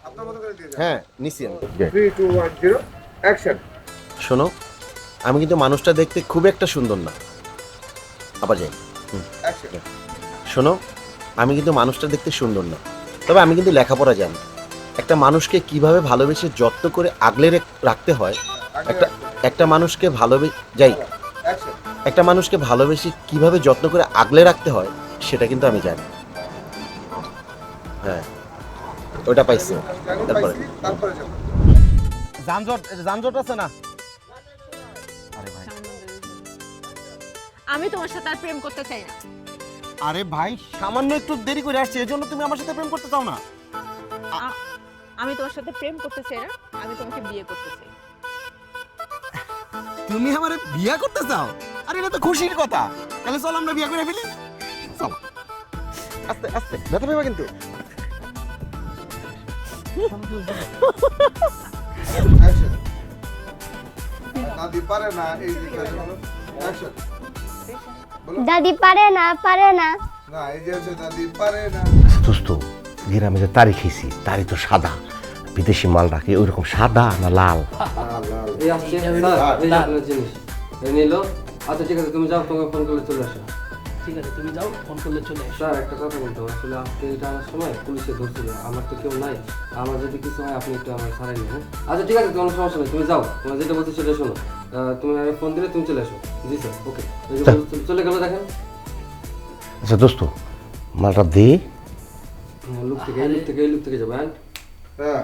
আপনার মতো করে দিয়ে যান। হ্যাঁ নিছি আমি। 3 2 1 0 অ্যাকশন। শোনো, আমি কিন্তু মানুষটা দেখতে খুব একটা সুন্দর না। আবার যাই। অ্যাকশন। শোনো, আমি কিন্তু মানুষটা দেখতে সুন্দর না, তবে আমি কিন্তু লেখাপড়া জানি। একটা মানুষকে কিভাবে ভালোবেসে যত্ন করে আগলে রাখতে হয়, একটা মানুষকে যাই অ্যাকশন। একটা মানুষকে ভালোবেসে কিভাবে যত্ন করে আগলে রাখতে হয় সেটা কিন্তু আমি জানি। হ্যাঁ, ওটা পাইছি। তারপরে তারপরে যান। যানজট আছে না? আরে ভাই, আমি তোমার সাথে আর প্রেম করতে চাই না। আরে ভাই, সামান্য একটু দেরি করে আসছে, এজন্য তুমি আমার সাথে প্রেম করতে চাও না? আমি তোমার সাথে প্রেম করতে চাই না, আমি তোমাকে বিয়ে করতে চাই। তুমি আমারে বিয়ে করতে চাও? আরে এটা তো খুশির কথা। তাহলে চল আমরা বিয়ে করে ফেলি। চল, আস্তে আস্তে, ব্যথা পাইবা কিন্তু। অ্যাকশন। দাদি পারে না এই যে অ্যাকশন। দাদি পারে না না এই যে আছে দাদি পারে না। দোস্ত, গ্রামে যে তারি খেয়েছি তারি তো সাদা, বিদেশি মাল রাখে ওই রকম সাদা না লাল? এই আসছে স্যার, এই যে আপনার জিনিস এই নিল। আচ্ছা ঠিক আছে, তুমি যাও, তোমাকে ফোন করলে চলে আসো। ঠিক আছে, তুমি যাও, ফোন করলে চলে এসো। স্যার একটা কথা বলতে হবে, আসলে আজকে এটা আমার সময় পুলিশে ধরছিল, আমার তো কেউ নাই, আমার যদি কিছু হয় আপনি একটু আমার ছাড়াই নিন। আচ্ছা ঠিক আছে, তোমার সমস্যা নেই, তুমি যাও, তোমার যেটা বলছি সেটা শোনো। তুমি আমি ফোন দিলে তুমি চলে এসো। জি স্যার, ওকে। চলে গেলো দেখেন। আচ্ছা দোস্ত, মালটা দে। লুক থেকে এই লুক থেকে যাবো। হ্যাঁ